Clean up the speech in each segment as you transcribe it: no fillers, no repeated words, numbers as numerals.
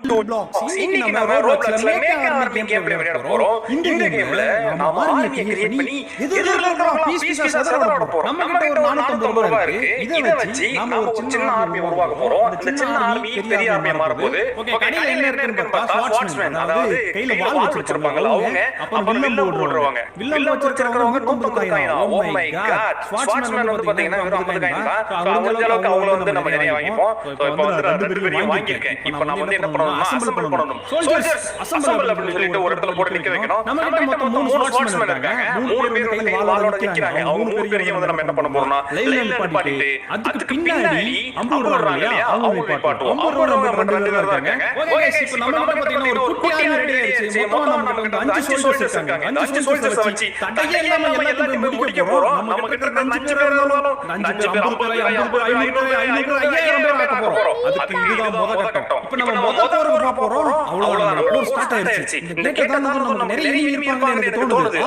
இன்னைக்கு நம்ம ரோப்ளாக்ஸ்ல make army game விளையாட போறோம். இந்த கேம்ல நாம ஆர்மியை கிரியேட் பண்ணி எதிர்க்கிறவங்க பீஸ் சதற போறோம். நம்ம கிட்ட ஒரு 450 ரூபாய் இருக்கு. இத வச்சு நாம ஒரு சின்ன ஆர்மி உருவாக்க போறோம். இந்த சின்ன ஆர்மி பெரிய ஆர்மி மாற போகுது. ஓகே, கடையில என்ன இருக்குன்னு பார்த்தா ஸ்வாட்ஸ்மேன், அதாவது கையில வாள் வச்சிருப்பாங்க அவங்க. அப்புறம் வில்லம் போடுறவங்க. வில்லம் வச்சிருக்கிறவங்க 90 காயின். Oh my god. ஸ்வாட்ஸ்மேன் வந்து பாத்தீங்கன்னா வெறும் 50 காயின் தான். அவங்கள அளவுக்கு அவங்கள வந்து நம்ம நிறைய வாங்கிப்போம். இப்போ வந்து ரெண்டு பேரும் வாங்கியிருக்கேன். இப்போ நம்ம வந்து என்ன பண்ணணும், அசெம்பிள் பண்ணணும். சோல்ஜர்ஸ் அசெம்பிள் அப்படி சொல்லிட்டு ஒரு இடத்துல போட்டு நிக்க வைக்கணும். நம்ம கிட்ட மொத்தம் 3 ஸ்வாட்ஸ்மேன் இருக்காங்க. 3 பேர் கையில வாளோட நிக்கறாங்க. அவங்க 3 பேரையும் வந்து நம்ம என்ன பண்ண போறோம்னா லைன் பாட்டிட்டு அதுக்கு பின்னாடி அம்பு விடுறாங்க இல்லையா, அவங்க பாட்டுவோம். அம்பு நம்ம 2 பேர் இருக்காங்க. ஓகே, இப்போ நம்ம கிட்ட பாத்தீங்கன்னா ஒரு குட்டி ஆர்மி ரெடி ஆயிடுச்சு. மொத்தம் நம்ம கிட்ட 5 சோல்ஜர்ஸ் இருக்காங்க. 5 சோல்ஜர்ஸ் வச்சு தடையே இல்லாம எல்லாத்தையும் முடிக்க போறோம். நம்ம கிட்ட 5 பேர் இருந்தாலும் 5 பேர் 50 பேர் 500 பேர் 5000 பேர் ஆக்க போறோம். அதுக்கு இதுதான் முதல் கட்டம். இப்போ நம்ம முதல் போறோம் போறோம். அவ்வளவுதான், போர் ஸ்டார்ட் ஆயிருச்சு. இந்த கேட்ட தான் நம்ம நிறைய எனிமி இருப்பாங்க எனக்கு தோணுது.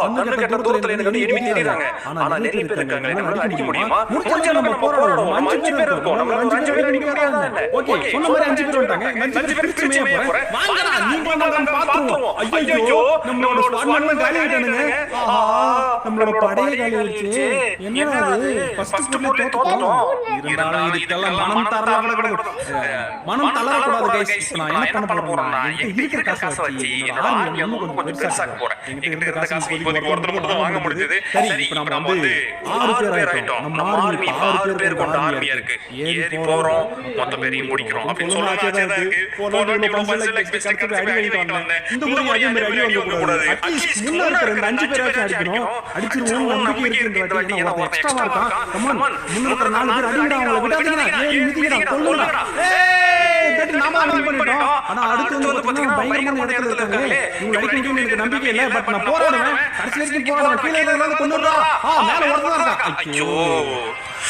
அந்த கேட்ட தூரத்துல எனக்கு எனிமி தெரியுறாங்க. ஆனா நிறைய பேர் இருக்காங்க. என்னால அடிக்க முடியுமா? முடிஞ்சா நம்ம போறோம். 5 பேர் இருக்கோம். நம்ம 5 பேர் நிக்கறாங்க. ஓகே, சொன்ன மாதிரி 5 பேர் வந்துட்டாங்க. 5 பேர் பிரிச்சு மேய போறேன். வாங்கடா, நீங்க நம்ம பாத்துறோம். ஐயோ, நம்மளோட ஸ்குவாட்மேன் காலி ஆயிட்டானுங்க. நம்மளோட படையே காலி ஆயிடுச்சு. என்னடா இது? ஃபர்ஸ்ட் ஸ்குவாட்ல தோத்தோம். இருந்தாலும் இதுக்கெல்லாம் மனம் தளர கூடாது गाइस. இப்போ நான் என்ன பண்ண போறேன்னா, இருக்கிற காசை வச்சு என்னோட ஆர்மி இன்னும் கொஞ்சம் பெருசாக்க போறேன். என்கிட்ட இருக்கிற காசு இப்போதைக்கு ஒருத்தர் மட்டும் தான் வாங்க முடியுது. சரி, இப்போ நம்ம வந்து 6 பேர் ஆயிட்டோம். நம்ம ஆர்மி 6 பேர் கொண்ட ஆர்மியா இருக்கு. ஏறி போறோம், மொத்த பேரையும் முடிக்கிறோம் அப்படி சொல்லலாச்சே தான் இருக்கு. போன வீடியோ பஸ்ல எக்ஸ்பெக்ட் அடி வாங்கிட்டு வந்தேன். இந்த முறை அதே மாதிரி அடி வாங்க கூடாது. அட்லீஸ்ட் முன்னாடி இருக்க 5 பேராச்சும் அடிக்கணும். அடிச்சிருவோம், நம்பிக்கை இருக்கு. இந்த வாட்டி நான் ஒரு எக்ஸ்ட்ரா இருக்கான். கம் ஆன், முன்னாடி 4 பேர் அடிடா, அவங்கள விடாதீங்க. ஏய் மிதிங்கடா, கொல்லுங்கடா. நாம வின் பண்ணிட்டோம். ஆனா அடுத்து வந்து பாத்தீங்கன்னா பயங்கரமான இடத்துல இருக்காங்க. இவங்க அடிக்க முடியும்னு எனக்கு நம்பிக்கை இல்ல. பட் நான் போராடுவேன், கடைசி வரைக்கும் போராடுவேன். கீழ இருக்கறவங்க கொன்னுறா. மேல ஒருத்தன் இருக்கான். ஐயோ,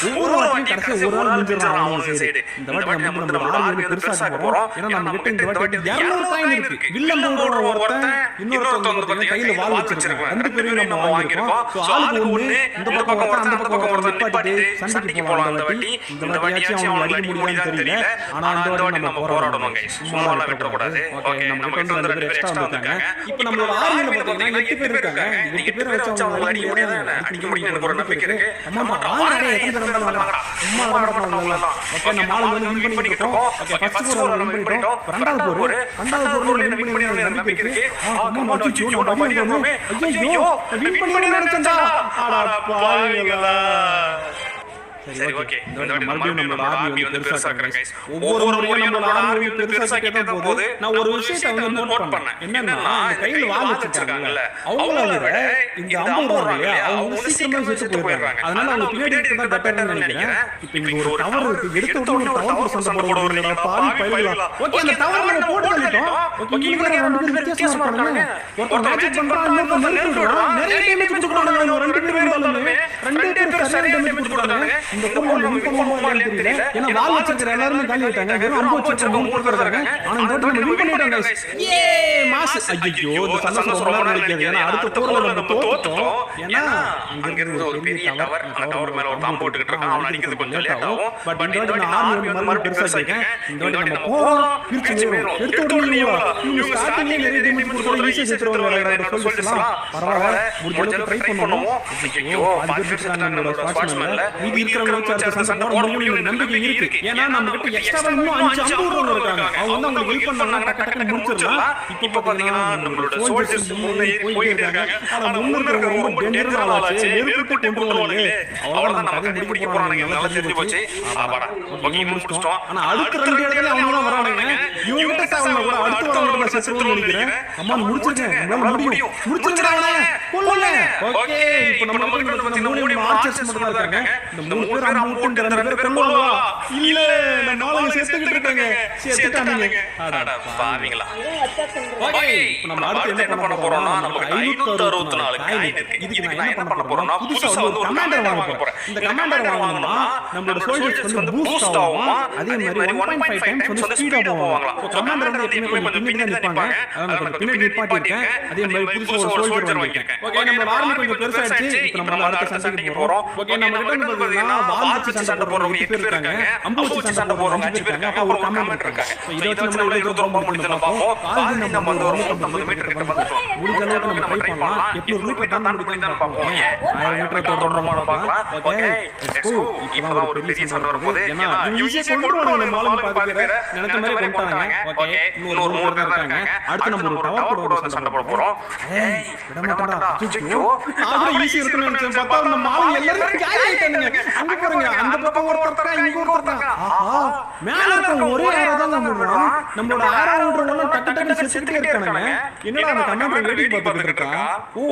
ஒவ்வொரு வாட்டியும் கடைசி ஒரு ஆள் முடிஞ்சிரான் அவங்க சைடு. இந்த வாட்டி நம்ம ஆர்மி பெருசாக்க போறோம். ஏன்னா நம்ம கிட்ட இந்த வாட்டி 200 காயின் இருக்கு. வில்லம் போடுற ஒருத்தன் இன்னொருத்தன் வந்து பாத்தீங்கன்னா கையில வாள் வச்சிருக்காங்க. 2 பேரையும் நம்ம வாங்கிருக்கோம். சோ ஆளுக்கு ஒண்ணு இந்த பக்கம் ஒருத்தன் அந்த பக்கம் ஒருத்தன் நிப்பாட்டிட்டு சண்டைக்கு போலாம். இந்த வாட்டி இந்த வாட்டியாச்சும் அவங்க அடிக்க முடியுமான்னு தெரியல. ஆனா இந்த வாட்டி நம்ம போராடணும் गाइस. சும்மா விட்டுற கூடாது. ஓகே, நம்ம கிட்ட வந்து 2 பேர் எக்ஸ்ட்ரா இருக்காங்க. இப்போ நம்மளோட ஆர்மில பாத்தீங்கன்னா 8 பேர் இருக்காங்க. 8 பேர் வச்சு அவங்க அடிக்க முடியும் எனக்கு ஒரு நம்பிக்கை இருக்கு. அம்மா ஆளே எத்தனை சும்மா வரமாட்டாங்க. ஓகே, நம்ம ஆளு வந்து வின் பண்ணிட்டு இருக்கோம். ஓகே, ஃபர்ஸ்ட் போர் வின் பண்ணிட்டோம். ரெண்டாவது போர் வின் பண்ணி நம்பிக்கை இருக்கு. அம்மா அடிச்சு நம்ம பண்ணிட்டோமே. ஐயோ, வின் பண்ணி நினைச்சேன்டா. அட பாவிங்களா. சரி, ஓகே, இந்த மறுபடியும் நம்மளோட ஆர்மி வந்து பெருசாக்குறேன் गाइस. ஒவ்வொரு முறையும் நம்மளோட ஆர்மி பெருசாக்கிட்டே போகுது. நான் ஒரு விஷயத்தை வந்து நோட் பண்ணேன். என்னன்னா, கையில வாள் வச்சிருக்காங்கல்ல, அவங்கள விட இந்த அம்பு விடுறாங்க இல்லையா, அவங்க சீக்கிரமா செத்து போயிடுறாங்க. அதனால அவங்க பின்னாடி இருந்தா பெட்டர்னு நினைக்கிறேன். இப்போ இங்க ஒரு டவர் இருக்கு. எடுத்த உடனே ஒரு டவர் சண்டை போடுறீங்களா பாவி பையலா. ஓகே, அந்த டவர் நம்ம போட்டு வந்துட்டோம். ஓகே, இங்க வேற 2 பேர் வித்தியாசமா இருக்காங்க. ஒருத்தன் மேஜிக் பண்றான், இன்னொருத்தன் நெருப்புறான். நிறைய டேமேஜ் கொடுக்குறாங்க. 2 பேர் இருந்தாலுமே 2 பேர் சரியா டேமேஜ் கொடுக்குறாங்க. இந்த கோல் நம்ம வின் பண்ணுவோமான்னு தெரியல. ஏன்னா வால் வச்சிருக்கிற எல்லாரும் காலி ஆயிட்டாங்க. வெறும் அம்பு வச்சிருக்க 3 பேர் இருக்காங்க. ஆனா இந்த வாட்டி நம்ம வின் பண்ணிட்டோம் गाइस. ஏ மாஸ். ஐயோ, இந்த சந்தோஷம் ரொம்ப நேரம் நிக்குது. ஏன்னா அடுத்த போர்ல நம்ம தோத்துட்டோம். ஏன்னா அங்க இருந்து ஒரு பெரிய டவர், அந்த டவர் மேல ஒரு பாம்பு போட்டுக்கிட்டு இருக்கான். அவன் அடிக்கிறது கொஞ்சம் லேட் ஆகும். பட் இந்த வாட்டி நான் ஆர்மி வந்து மறுபடியும் பெருசாக்கிட்டேன். இந்த வாட்டி நம்ம போறோம், பிரிச்சு மேறோம். எடுத்து உடனே இவங்க ஸ்டார்டிங்ல நிறைய டேமேஜ் கொடுத்தாங்க. ஈஸியா செத்துறாங்க. சொல்லிடலாம், பரவாயில்லை, முடிஞ்ச அளவுக்கு ட்ரை பண்ணுவோம். ஐயோ, பாதி பேர் நம்மளோட ஸ்குவாட்ஸ்மேன்ல மீதி இருக்கிறவங்க நம்பிக்கை இருக்கு. ஏன்னா நம்ம கிட்ட எக்ஸ்ட்ரா இன்னும் 5 அம்பூர்வங்க இருக்காங்க. அவங்க வந்து உங்களுக்கு ஹெல்ப் பண்ணாங்கன்னா டக்கு டக்கு முடிச்சிடலாம். இப்போ பாத்தீங்கன்னா நம்மளோட சோல்ஜர்ஸ் முன்னே போயிட்டு இருக்காங்க. ஆனா முன்னேறவங்க ரொம்ப டேஞ்சரான ஆளாச்சு. நெருப்பு கொண்டுவாங்க. அவ்வளவுதான், நம்ம கதை முடிக்க போறாங்க. நல்லா தெரிஞ்சு போச்சு. ஆமாடா, ஓகே, முடிச்சிட்டோம். ஆனா அடுத்த 2 இடத்துல அவங்க தான் வரானுங்க. இவங்க கிட்ட சாவல கூட அடுத்து வரவங்க நான் செத்துறேன்னு நினைக்கிறேன். அம்மா முடிச்சிருக்கேன், நம்மளால முடியும். முடிச்சிருக்கானே, கொல்லுங்க. ஓகே, இப்போ நம்ம வந்து 3 ஆர்ச்சர்ஸ் மட்டும் தான் இருக்காங்க. இந்த 3 பேர் அம்பூட்டு 2 பேர் கொல்லுவாங்களா? இல்ல, நம்ம ஆளுங்க செத்துக்கிட்டு இருக்காங்க. செத்துட்டானுங்க. அட பாவிங்களா. ஓகே, இப்போ நம்ம அடுத்து என்ன பண்ண போறோம்னா, நமக்கு 564 காயின் இருக்கு. இதுக்கு நான் என்ன பண்ண போறேன்னா, புதுசா வந்து ஒரு கமாண்டர் வாங்க போறேன். இந்த கமாண்டர் வாங்கணும்னா நம்மளோட சோல்ஜர்ஸ் வந்து பூஸ்ட் ஆகும். அதே மாதிரி 1.5 டைம்ஸ் வந்து ஸ்பீடா போவாங்க. சோ கமாண்டர் வந்து எப்பவுமே கொஞ்சம் பின்னாடி தான் நிப்பாங்க. அதான் கொஞ்சம் பின்னாடி நிப்பாட்டி இருக்கேன். அதே மாதிரி புதுசா ஒரு சோல்ஜர் வாங்கிருக்கேன். ஓகே நம்ம ஆர்மி கொஞ்சம் பெருசாயிடுச்சு. இப்போ நம்ம அடுத்த சண்டைக்கு போறோம். ஓகே நம்ம கிட்ட வந்து பாத்தீங்கன்னா வால் வச்சு சண்டை போடுறவங்க 8 பேர் இருக்காங்க. அம்பு வச்சு சண்டை போடுறவங்க 5 பேர் இருக்காங்க. அப்ப ஒரு கமாண்ட் இருக்காங்க. இத வச்சு நம்ம இவ்வளவு தூரம் போக முடியுதுன்னு பாப்போம். காலையில நம்ம வந்து 150 மீட்டர் கிட்ட வந்துட்டோம். முடிஞ்ச அளவுக்கு நம்ம ட்ரை பண்ணலாம். 800 மீட்டர் தாண்ட முடியுதுன்னு பாப்போம். 1000 மீட்டர் தொடர்றோமா பார்க்கலாம். Okay let's go. இப்பதான் ஒரு பெரிய சண்டை வரப்போகுது. ஏன்னா யூசியே கொன்றுவாங்க நம்ம ஆளுங்க பாத்துக்கற. நினைச்ச மாதிரி கொண்டாங்க. ஓகே இன்னொரு 3 பேர் இருக்காங்க. அடுத்து நம்ம ஒரு டவர் போட சண்டை போட போறோம். ஏய் விட மாட்டடா. ஐயோ ஆக ஈஸி இருக்குன்னு நினைச்சேன். பார்த்தா நம்ம ஆளுங்க எல்லாரும் காலி ஆயிட்டானுங்க. அங்க பாருங்க அந்த பக்கம் ஒருத்தர் இங்க ஒருத்தர். ஆஹா மேல இருக்க ஒரே ஆரோ தான் நம்மளோட நம்மளோட ஆரோன்றவங்க டக்கு டக்கு செத்துட்டே இருக்கானுங்க. என்னடா அந்த கமாண்டர் வெயிட்டிங் பார்த்துட்டு இருக்கா? ஓ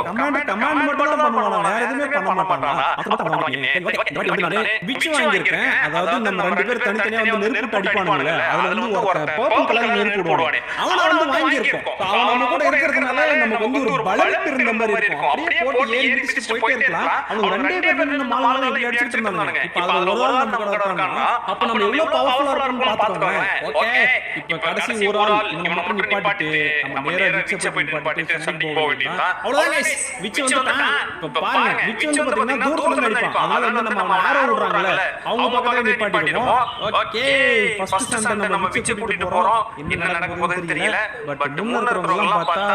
கமாண்ட் மட்டும் தான் பண்ணுவானா? வேற எதுவுமே பண்ண மாட்டானா? அப்ப பண்ணுவாங்க. விச்சு வாங்கியிருக்கேன். அதாவது நம்ம 2 பேர் தனித்தனியா வந்து நெருப்பு அடிப்பானுங்கல. அதுல வந்து ஒரு பர்பிள் கலர் நெருப்பு போடுவானே. அவன வந்து வாங்கியிருக்கோம். அவன் நம்ம கூட இருக்கிறதுனால நமக்கு வந்து ஒரு பலம் இருந்த மாதிரி இருக்கும். அப்படியே போட்டு ஏறி மிதிச்சிட்டு போயிட்டே இருக்கலாம். அவங்க 2 பேர் நம்ம மாலால இப்படி அடிச்சிட்டு இருந்தாங்க. இப்போ அதுல ஒரு ஆள் நம்ம கூட இருக்காங்க. அப்ப நம்ம எவ்வளவு பவர்ஃபுல்லா இருக்கோம்னு பாத்துக்கோங்க. ஓகே இப்போ கடைசி ஒரு ஆள் நம்ம மட்டும் நிப்பாட்டிட்டு நம்ம நேரா விச்ச போய் நிப்பாட்டிட்டு சண்டைக்கு போக வேண்டியதா. அவ்வளவுதான் गाइस. விச்ச வந்துட்டான். இப்ப பாருங்க விச்ச வந்து பாத்தீங்கன்னா தூரத்துல இருந்து அடிப்பான். அதனால வந்து நம்ம ஆரோ விடுறாங்கல அவங்க பக்கத்துல நிப்பாட்டிடுவோம். ஓகே ஃபர்ஸ்ட் சண்டை நம்ம விச்ச கூட்டிட்டு போறோம். என்ன நடக்க போகுதுன்னு தெரியல. பட் முன்ன இருக்கிறவங்க எல்லாம் பார்த்தா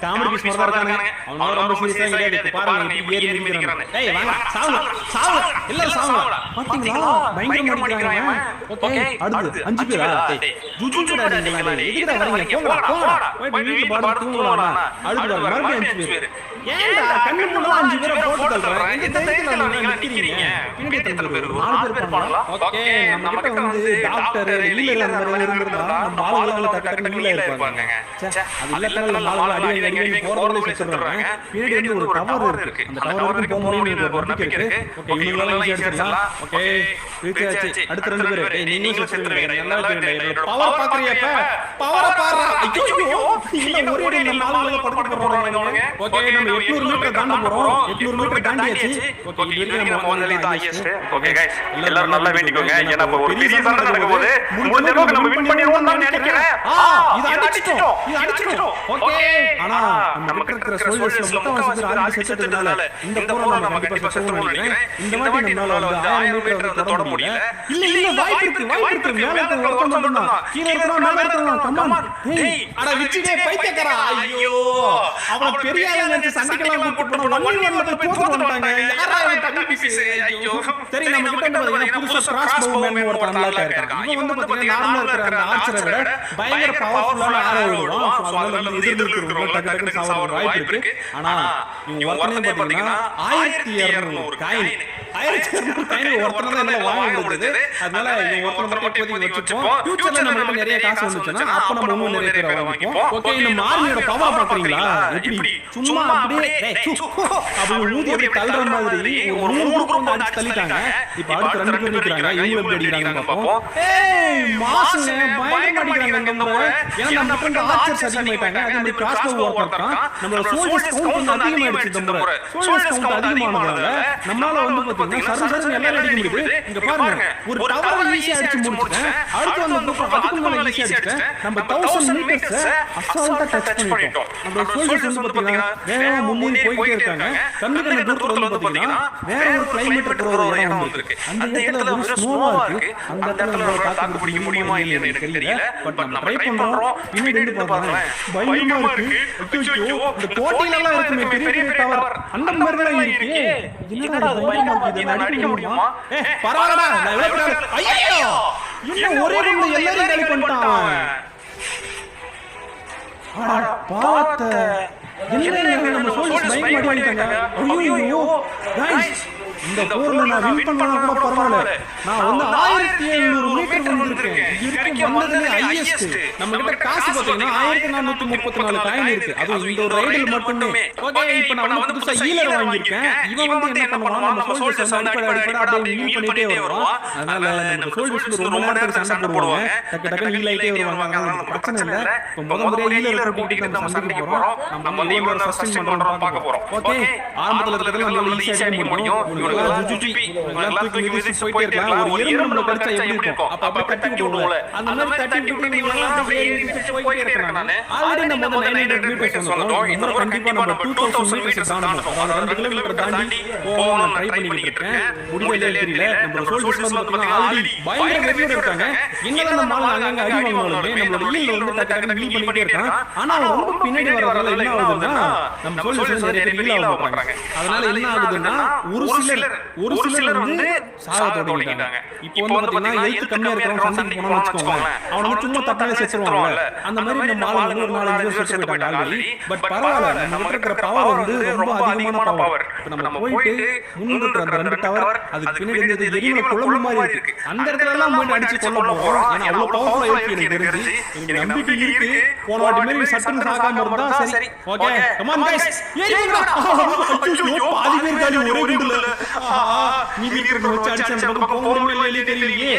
காமெடி பீஸ் மாதிரி இருக்கானுங்க. அவங்க ரொம்ப சீரியஸா இங்க பாருங்க இப்படி ஏறி மிதிக்கறானே. டேய் வாங்க சாவு சாவு எல்லாரும் சாவுங்க. பாத்தீங்களா பயங்கரமா அடிக்கறாங்க. ஓகே அடுத்து 5 பேரா? டேய் ஜுஜுடா நீங்க எதுக்குடா வரீங்க? போங்கடா போங்கடா போய் வீட்ல பாடு தூங்குங்கடா. அடுத்து மறுபடியும் 5 பேர். ஏன்டா கண்ணு முன்னால 5 பேரை போட்டு தள்ளுறேன். எங்க தைரியத்துல நீங்க நிக்கிறீங்க? பின்னாடி எத்தனை பேர்? 4 பேர் பண்ணலாம். ஓகே நம்ம கிட்ட வந்து டாக்டர் இல்ல நம்ம இருந்திருந்தா நம்ம ஆளுங்கள டக்கு டக்கு இருப்பாங்க. ச்சே அது இல்ல நம்ம ஆளுங்க அடி போறவங்களே செத்துறாங்க. பின்னாடி வந்து ஒரு டவர் இருக்கு. அந்த டவருக்கு போக முடியும் ஒரு நம்பிக்கை இருக்கு. ஓகே இவங்கள ஈஸியா எடுத்துடலாம். ஓகே ரீச்சாச்சு. அடுத்து 2 பேர். டேய் நீங்க செத்துறீங்க. நல்லா தெரியுது. பவர் பாக்குறியப்ப பவர பாறா. ஐயோ இல்ல ஒரே நம்ம ஆளுங்கள படுத்து போறாங்க. ஓகே நம்ம 800 மீட்டர் தாண்ட போறோம். 800 மீட்டர் தாண்டியாச்சு. ஓகே இது வரைக்கும் நம்ம முதல்ல தான் ஹையஸ்ட். ஓகே गाइस எல்லாரும் நல்லா வேண்டிக்கோங்க. ஏன்னா ஒரு பெரிய சண்டை நடக்க போகுது. முடிஞ்ச அளவுக்கு நம்ம வின் பண்ணிடுவோம் நான் நினைக்கிறேன். இது அடிச்சிட்டோம். ஓகே ஆனா நம்ம இருக்கிற சோல்ஜர்ஸ்ல முக்காவாசி பேர் ஆல்ரெடி செத்துட்டதுனால இந்த போற நம்ம கண்டிப்பா செத்துறோம்னு நினைக்கிறேன். இந்த வாட்டி நம்மளால வந்து 1000 மீட்டர் தொட முடியல. இல்ல வாய்ப்பு இருக்கு. மேல இருக்க ஒருத்தன் மட்டும் தான். கீழ இருக்கறவன் மேல இருக்கறவன் கமான். டேய் அட விச்சிடே பைத்தியக்காரா. ஐயோ அவன பெரிய ஆளு நினைச்சு சண்டைக்கெல்லாம் கூப்பிட்டு போனா 1v1ல போய் போட்டு வந்துட்டாங்க. யாரா அவன் தம்பி பீஸ். ஐயோ சரி நம்ம கிட்ட வந்து பாத்தீங்கன்னா புதுசா கிராஸ் பவ் மேன் ஒருத்தன் நல்லா இருக்கான். இவன் வந்து பாத்தீங்கன்னா நார்மலா இருக்கிற அந்த ஆர்ச்சரை விட பயங்கர பவர்ஃபுல்லான ஆரோ விடுவான். சோ அதனால வந்து எதிர்த்து இருக்கிறவங்க டக்கு டக்கு சாவற வாய்ப்பு இருக்கு. ஆனா இவங்க ஒருத்தனே பாத்தீங்கன்னா 1200 காயின் 1200 காயின் ஒருத்தனே என்ன வாங்க முடியுது. அதனால இவங்க ஒருத்தனை மட்டும் இப்போதைக்கு வச்சுப்போம். ஃபியூச்சர்ல நமக்கு நிறைய காசு வந்துச்சுன்னா அப்ப நம்ம இன்னும் நிறைய பேரை வாங்கிப்போம். ஓகே நம்ம ஆர்மியோட பவர் பாக்குறீங்களா? எப்படி சும்மா அப்படியே அப்படி ஊதி அப்படியே தள்ளுற மாதிரி ஒரு 3 குரூப் அடிச்சு தள்ளிட்டாங்க. இப்ப அடுத்து 2 பேர் நிக்கிறாங்க. இவங்க எப்படி அடிக்கிறாங்கன்னு பாப்போம். ஏய் மாசுங்க பயங்கரமா அடிக்கிறாங்க நம்ம. ஏன்னா நம்ம வந்து ஆர்ச்சர்ஸ் அதிகமாயிட்டாங்க. அதே மாதிரி கிராஸ் பவ் ஒர்க்கர்தான் நம்மளோட சோல்ஜர்ஸ் கவுண்ட் அதிகமாயிடுச்சு. நம்ம சோல்ஜர்ஸ் கவுண்ட் அதிகமானதால நம்மால வந்து பாத்தீங்கன்னா சர்வசர்வ எல்லாரும் அடிக்க முடியுது. இங்க பாருங்க ஒரு டவர் ஈஸியா அடிச்சு முடிச்சிட்டேன். அடுத்து வந்து அதுக்கு மேல ஈஸியா அடிச்சிட்டேன். நம்ம 1000 மீட்டர்ஸ் அசால்ட்டா டச் பண்ணிட்டோம். நம்ம சோல்ஜர்ஸ் வந்து பாத்தீங்கன்னா வேகமா முன்னேறி போயிட்டே இருக்காங்க. கண்ணுக்கு தூரத்துல வந்து பாத்தீங்கன்னா வேற ஒரு கிளைமேட் இருக்கிற ஒரு இடம் வந்திருக்கு. அந்த இடத்துல ஒரு ஸ்னோவா இருக்கு. அந்த இடத்துல நம்மளால தாக்கு பிடிக்க முடியுமா இல்லையான்னு எனக்கு தெரியல. பட் நம்ம ட்ரை பண்றோம். பின்னாடி இருந்து பாருங்க பயமா இருக்கு. ஐயோ இந்த கோட்டையில எல்லாம் இருக்குமே பெரிய டவர் அந்த மாதிரி தான் இருக்கு. என்னடா இது பயமா இருக்கு. இத அடிக்க முடியுமா? பரவாயில்லடா நான் எவ்வளவு ஐயோ இன்னும் ஒரே ரூம்ல எல்லாரும் காலி பண்ணிட்டான். அட பாத்த என்ன நம்ம சோல்ஜர்ஸ் பயமா அடிட்டாங்க. ஐயோ गाइस இந்த போர்ல நான் வின் பண்ணனா கூட பரவாயில்லை. நான் வந்து 1700 மீட்டர் வந்திருக்கேன். இதுக்கு வந்ததுல ஹையஸ்ட். நம்ம கிட்ட காசு பாத்தீங்கன்னா 1434 காயின் இருக்கு. அது இந்த ஒரு ரைடில் மட்டுமே. ஓகே இப்போ நான் வந்து புதுசா ஹீலர் வாங்கியிருக்கேன். இவன் வந்து என்ன பண்ணுவானா நம்ம சோல்ஜர்ஸ் அடிப்படை அப்படியே ஹீல் பண்ணிட்டே வருவான். அதனால நம்ம சோல்ஜர்ஸ் ரொம்ப நேரத்துக்கு சண்டை போடுவாங்க. டக்கு டக்கு ஹீல் ஆயிட்டே வருவாங்க. அதனால பிரச்சனை இல்ல. இப்போ முதல்ல ஹீலர் கூட்டிட்டு நம்ம சண்டைக்கு போறோம். நம்ம வந்து இவங்களோட சஸ்டெயின் பண்றோம் பார்க்க போறோம். ஓகே ஆரம்பத்துல இருக்கிறதுல நம்ம ஈஸியா முடியும். இவங்கெல்லாம் ஜுஜுபி இவங்கெல்லாம் தூக்கி மிதிச்சு போயிட்டே இருக்கலாம். ஒரு எறும்பு நம்மள கடிச்சா எப்படி இருக்கும்? அப்ப அப்படியே தட்டி விடுவோம்ல. அந்த மாதிரி தட்டி விட்டு இவங்கெல்லாம் ஏறி மிதிச்சு போயிட்டே இருக்கேன் நானு. ஆல்ரெடி நம்ம 900 மீட்டர்ஸ் வந்துட்டோம். இந்த முறை கண்டிப்பா நம்ம 2000 மீட்டர்ஸ் தாண்டணும். அதாவது 2 கிலோமீட்டர் தாண்டி போகணும் ட்ரை பண்ணிட்டு இருக்கேன். முடியவே தெரியல. நம்ம சோல்ஜர்ஸ் வந்து ஆல்ரெடி பயங்கர வெறியோட இருக்காங்க. என்னதான் நம்ம அங்க அடி வாங்குனாலுமே நம்மளோட ஈல்ல வந்து டக்கு ஹீல் பண்ணிட்டே இருக்கான். ஆனா ரொம்ப பின்னாடி வரதால என்ன ஆகுதுன்னா நம்ம சோல்ஜர்ஸ் நிறைய பேர் ஹீல் ஆக மாட்டாங்க. அதனால என்ன ஆகுதுன்னா ஒரு சிலர் வந்து சாக தொடங்கிட்டாங்க. இப்போ வந்து பாத்தீங்கன்னா ஹெல்த் கம்மியா இருக்கறவங்க சண்டைக்கு போனா வச்சுக்கோங்க. அவன வந்து சும்மா தப்பாவே செத்துருவாங்க. அந்த மாதிரி நம்ம ஆளு ஒரு 4 பேர் செத்து போயிட்டாங்க ஆல்ரெடி. பட் பரவாயில்லை, நம்ம இருக்கிற பவர் வந்து ரொம்ப அதிகமான பவர். நம்ம போயிட்டு முன்னுக்கு அந்த 2 டவர் அதுக்கு பின்னாடி இருந்தது எரிமலை குழம்பு மாதிரி இருக்கு. அந்த இடத்துல எல்லாம் போய் அடிச்சு கொல்ல போறோம். ஏன்னா அவ்வளவு பவர்ஃபுல்லா இருக்கு எனக்கு தெரிஞ்சு. எனக்கு நம்பிக்கை இருக்கு. போன வாட்டி மாதிரி சட்டுன்னு சாகாம இருந்தா சரி. ஓகே கம் ஆன் गाइस, ஏறிடுங்க. ஐயோ பாதி பேர் காலி ஒரே குண்டுல. மீதி இருக்கிற வச்சு அடிச்சு அந்த பக்கம் போறவங்க இல்ல தெரியலையே.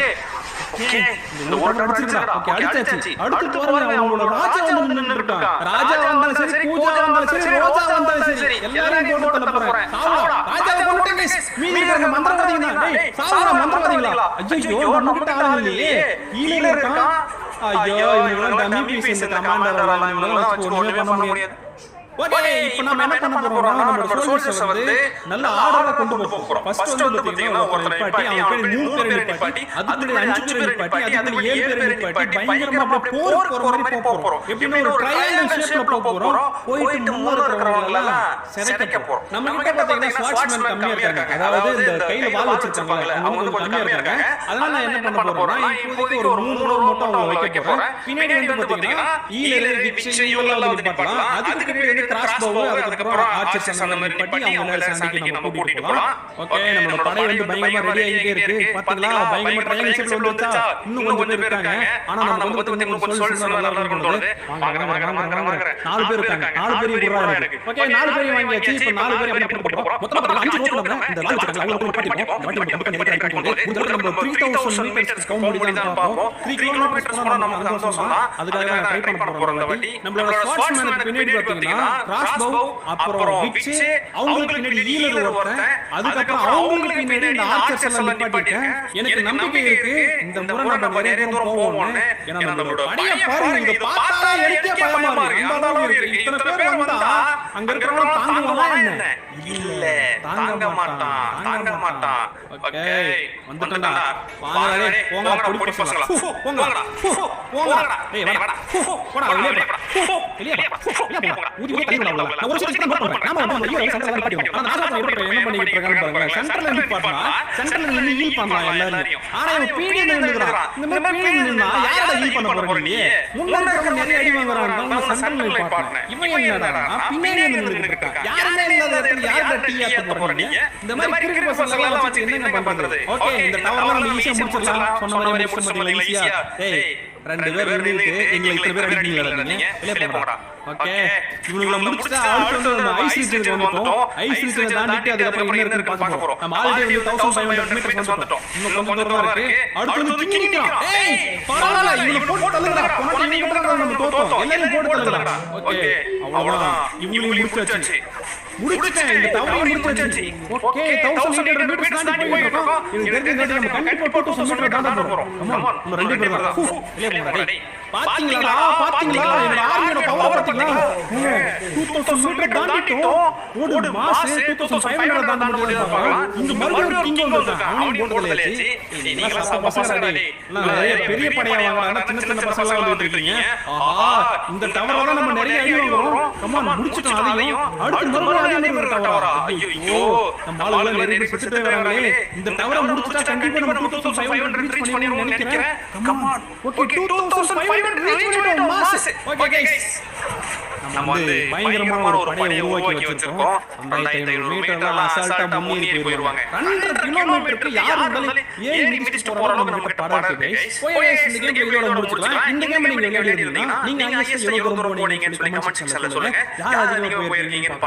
இந்த ஓட அடிச்சிருக்கா. ஓகே அடிச்சாச்சு. அடுத்து வரவங்க அவங்களோட ராஜா வந்து நின்னுட்டான். ராஜா வந்தாலும் சரி, பூஜா வந்தாலும் சரி, ரோஜா வந்தாலும் சரி, எல்லாரையும் போட்டு தள்ள போறேன். சாவடா ராஜாவை கொன்னுட்டேன் गाइस. மீதி இருக்கிற மந்திரவாதிகளா? டேய் சாவடா மந்திரவாதிகளா? ஐயோ நம்மகிட்ட ஆளு இல்லையே. ஈழ இருக்கான். ஐயோ இவங்க டம்மி பீஸ் இந்த கமாண்டர் எல்லாம் இவங்க வச்சு ஒண்ணுமே பண்ண முடியாது. ஓகே இப்போ நாம என்ன பண்ண போறோம்னா நம்ம சோல்ஜர்ஸ் வந்து நல்ல ஆர்டரா கொண்டு போறோம். ஃபர்ஸ்ட் வந்து பாத்தீங்கன்னா ஒருத்தர் நிப்பாட்டி அவங்க பேர் 3 பேர் நிப்பாட்டி அதுக்கு 5 பேர் நிப்பாட்டி அதுக்கு 7 பேர் நிப்பாட்டி பயங்கரமா அப்படியே போர் போற மாதிரி போறோம். எப்படின்னா ஒரு ட்ரையாங்கிள் ஷேப்ல போறோம். போயிட்டு முன்னாடி இருக்கிறவங்க எல்லாம் செரைக்க போறோம். நம்ம கிட்ட பாத்தீங்கன்னா ஸ்வாட்ஸ்மேன் கம்மியா இருக்காங்க. அதாவது இந்த கையில வாள் வச்சிருக்காங்க அவங்க வந்து கம்மியா இருக்காங்க. அதனால நான் என்ன பண்ண போறேன்னா இப்போதைக்கு ஒரு 3 மட்டும் அவங்க வைக்க போறேன். பின்னாடி வந்து பாத்தீங்கன்னா ஈலர் விக்ஸ் இவங்க வந்து நிப்பாட்டலாம். அதுக்கு பின்னாடி கிராஸ் பவ் அதுக்கு அப்புறம் ஆர்ச்சர்ஸ் அந்த மாதிரி பட்டி அவங்க எல்லாரும் சண்டைக்கு நம்ம கூட்டிட்டு போலாம். ஓகே நம்ம படை வந்து பயங்கரமா ரெடி ஆயிட்டே இருக்கு. பாத்தீங்களா பயங்கரமா ட்ரையாங்கிள் ஷேப்ல வந்துட்டா இன்னும் கொஞ்சம் பேர் இருக்காங்க. ஆனா நம்ம வந்து கொஞ்சம் சோல்ஜர்ஸ் நல்லா இருக்கும்ன்றது வாங்க 4 பேர் இருக்காங்க. 4 பேர் குறா இருக்கு. ஓகே 4 பேர் வாங்கியாச்சு. இப்போ 4 பேர் அப்படியே போட்டு போறோம். மொத்தமா 5 ரோட் நம்ம இந்த லால் வச்சிருக்காங்க. அவங்க போட்டு போறோம். வாட்டி நம்ம நிறைய ட்ரை பண்ணுவோம். இந்த நம்ம 3000 மீட்டர்ஸ் கவுண்ட் பண்ணி தான் பாப்போம். 3 கிலோமீட்டர்ஸ் போனா நமக்கு சந்தோஷம் தான். அதுக்காக நான் ட்ரை பண்ண போறோம் இந்த வாட்டி. நம்மளோட ஸ்வாட்ஸ்மேனுக்கு பின்னாடி பாத்தீங்கன்னா கிராஸ்போ அப்புறம் விக்ஸ் அவங்களுக்கு பின்னாடி ஈலர் ஒருத்தன் அதுக்கப்புறம் அவங்களுக்கு பின்னாடி இந்த ஆர்ச்சர்ஸ் எல்லாம் நிப்பாட்டிட்டேன். எனக்கு நம்பிக்கை இருக்கு இந்த முறை நம்ம நிறைய தூரம் போவோம்னு. ஏன்னா நம்மளோட படைய பாருங்க இத பார்த்தா எனக்கே பயமா இருக்கு. அந்த அளவுக்கு இருக்கு. இத்தனை பேர் வந்தா அங்க இருக்கிறவங்க தாங்குவாங்களா என்ன? இல்ல தாங்க மாட்டான். ஓகே வந்துட்டடா வாங்களே போங்க பொடி பசங்களா போங்கடா ஏய் வாடா போடா வெளிய போடா ஊதி தள்ளி விடுங்க. நான் ஒரு செகண்ட் நோட் பண்றேன். நாம வந்து ஐயோ சென்டர்ல நிப்பாட்டிவோம். ஆனா நாசமா என்ன பண்ணிட்டு இருக்காங்க பாருங்க. சென்டர்ல நிப்பாட்டா சென்டர்ல நின்னு ஹீல் பண்ணலாம் எல்லாரையும். ஆனா இவன் பீடில நின்னுறான். இந்த மாதிரி பீடில நின்னா யாரடா ஹீல் பண்ண போறீங்க நீ? முன்னாடி இருக்கிறவங்க நிறைய அடி வாங்குறாங்க. நம்ம சென்டர்ல நிப்பாட்டா இவன் என்னடா பின்னாடி நின்னுட்டு இருக்கான். யாருமே இல்லாத இடத்துல யாரடா டீ ஆத்த போறீங்க? இந்த மாதிரி கிரிக்கெட் பசங்க எல்லாம் வச்சு என்ன பண்றது? ஓகே இந்த டவர்ல நம்ம ஈஸியா முடிச்சிடலாம். சொன்ன மாதிரி முடிச்சிடலாம் ஈஸியா. டேய் 2 பேர் நின்னுட்டு எங்களை இத்தனை பேர் அடிக்கிறீங்களா நீங்க? வெளிய போடா. ஓகே இவங்கள முடிச்சிட்டா அடுத்து வந்து நம்ம ஐஸ் ரீஜன் வந்துட்டோம். ஐஸ் ரீஜன் தாண்டிட்டு அதுக்கு அப்புறம் என்ன இருக்குன்னு பார்க்க போறோம். நம்ம ஆல்ரெடி 1500 மீட்டர்ஸ் வந்துட்டோம். இன்னும் கொஞ்சம் தூரம் இருக்கு. அடுத்து வந்து கிங் நிக்கிறான். ஏய் பரவாயில்லை இவங்க போட்டு தள்ளுடா. போட்டு நீங்க போட்டு நம்ம தோத்தோம். எல்லாரும் போட்டு தள்ளுடா. ஓகே அவ்வளவுதான் இவங்களை முடிச்சாச்சு. முடிச்சிட்டேன் இந்த டவரை முடிச்சாச்சு. ஓகே 1000 மீட்டர்ஸ் தாண்டி போயிட்டு இருக்கோம். இது தெரிஞ்சு நம்ம கண்டிப்பா 2000 மீட்டர் தாண்ட போறோம். கம் ஆன் நம்ம 2 பேர் தான். வெளிய போடா டேய். பாத்தீங்களா இந்த ஆர்மியோட பவர் பாத்தீங்களா? 2000 மீட்டர் தாண்டிட்டோம். ஓடு மாஸ் 2500 தாண்ட முடியல. இந்த மறுபடியும் கிங் வந்தாங்க. அவன் போட்டு தள்ளியாச்சு. நீங்க பசங்க டேய். நிறைய பெரிய படையா வாங்க. சின்ன பசங்க எல்லாம் வந்துட்டு இருக்கீங்க. ஆஹா இந்த டவரால நம்ம நிறைய அடி வாங்குறோம். கம் ஆன் முடிச்சிட்டோம் அதையும். அடுத்து மறுபடியும் அதே மாதிரி டவரா? ஐயோ நம்ம ஆளுங்க நிறைய பேர் செத்துட்டே வராங்களே. இந்த டவரை முடிச்சிட்டா கண்டிப்பா நம்ம 2500 ரீச் பண்ணுவோம்னு நினைக்கிறேன். கம் ஆன் ஓகே 2500 ரீச் பண்ணிட்டோம் மாஸ். ஓகே गाइस நம்ம வந்து பயங்கரமான ஒரு படையை உருவாக்கி வச்சிருக்கோம். 2500 மீட்டர்ல அசால்ட்டா முன்னேறி போயிடுவாங்க. 100 கிலோமீட்டருக்கு யார் வந்தாலும் ஏறி மிதிச்சிட்டு போற அளவுக்கு நம்ம படம் இருக்கு गाइस. போய் இந்த கேம் இதோட முடிச்சுக்கலாம். இந்த கேம் நீங்க விளையாடி இருந்தீங்கன்னா நீங்க அங்க எவ்வளவு தூரம் போனீங்கன்னு சொல்லி கமெண்ட் செக்ஷன்ல சொல்லுங்க. யார் அதிகமா போயிருக்கீங்கன்னு